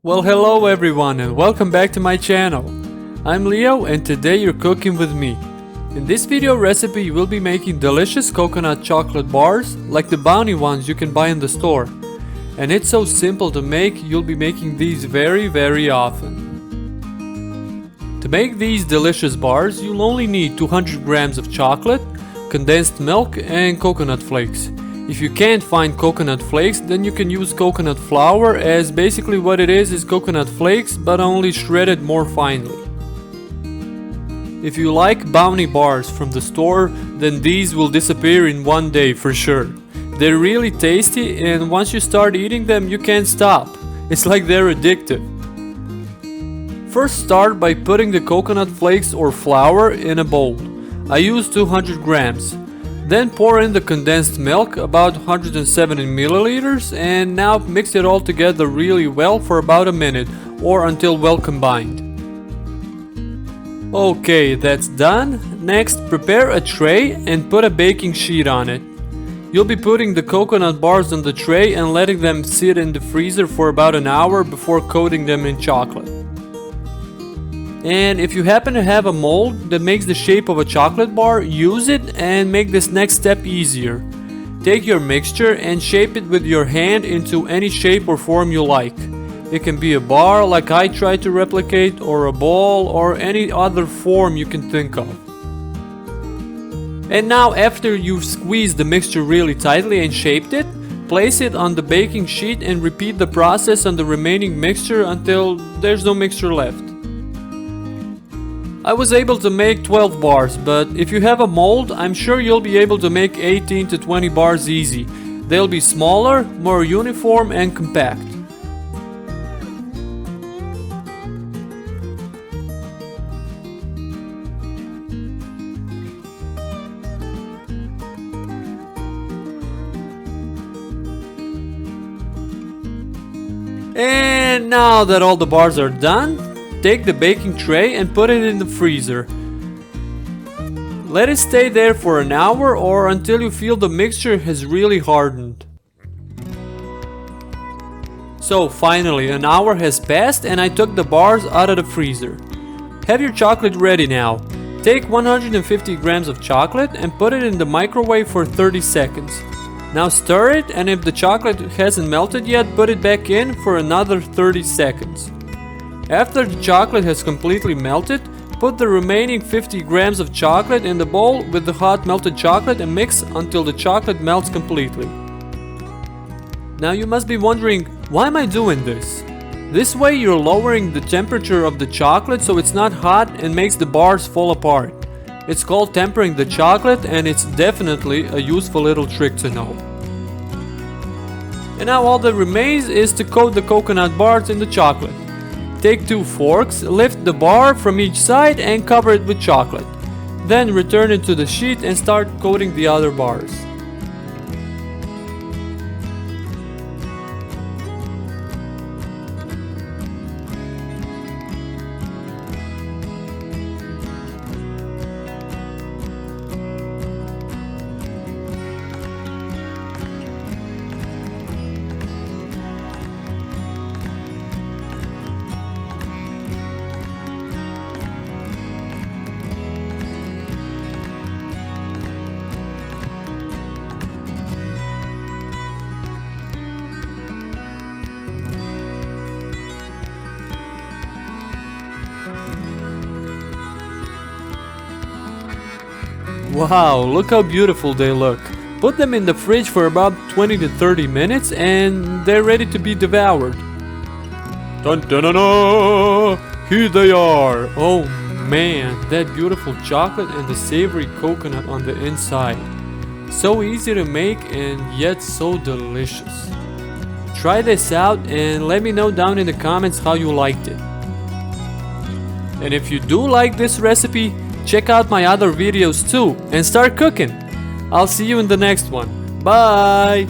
Well, hello everyone and welcome back to my channel. I'm Leo and today you're cooking with me. In this video recipe you will be making delicious coconut chocolate bars like the bounty ones you can buy in the store. And it's so simple to make, you'll be making these very often. To make these delicious bars you'll only need 200 grams of chocolate, condensed milk and coconut flakes. If you can't find coconut flakes, then you can use coconut flour, as basically what it is coconut flakes but only shredded more finely. If you like bounty bars from the store, then these will disappear in one day for sure. They're really tasty and once you start eating them you can't stop. It's like they're addictive. First start by putting the coconut flakes or flour in a bowl. I use 200 grams. Then pour in the condensed milk, about 170 milliliters, and now mix it all together really well for about a minute or until well combined. Okay, that's done. Next, prepare a tray and put a baking sheet on it. You'll be putting the coconut bars on the tray and letting them sit in the freezer for about an hour before coating them in chocolate. And if you happen to have a mold that makes the shape of a chocolate bar, use it and make this next step easier. Take your mixture and shape it with your hand into any shape or form you like. It can be a bar like I tried to replicate, or a ball, or any other form you can think of. And now after you've squeezed the mixture really tightly and shaped it, place it on the baking sheet and repeat the process on the remaining mixture until there's no mixture left. I was able to make 12 bars, but if you have a mold, I'm sure you'll be able to make 18 to 20 bars easy. They'll be smaller, more uniform and compact. And now that all the bars are done, take the baking tray and put it in the freezer. Let it stay there for an hour or until you feel the mixture has really hardened. So finally an hour has passed and I took the bars out of the freezer. Have your chocolate ready now. Take 150 grams of chocolate and put it in the microwave for 30 seconds. Now stir it, and if the chocolate hasn't melted yet, put it back in for another 30 seconds. After the chocolate has completely melted, put the remaining 50 grams of chocolate in the bowl with the hot melted chocolate and mix until the chocolate melts completely. Now you must be wondering, why am I doing this? This way you're lowering the temperature of the chocolate so it's not hot and makes the bars fall apart. It's called tempering the chocolate and it's definitely a useful little trick to know. And now all that remains is to coat the coconut bars in the chocolate. Take 2 forks, lift the bar from each side and cover it with chocolate. Then return it to the sheet and start coating the other bars. Wow, look how beautiful they look. Put them in the fridge for about 20 to 30 minutes and they're ready to be devoured. Dun dun dun dun! Here they are! Oh man, that beautiful chocolate and the savory coconut on the inside. So easy to make and yet so delicious. Try this out and let me know down in the comments how you liked it. And if you do like this recipe, check out my other videos too and start cooking. I'll see you in the next one. Bye!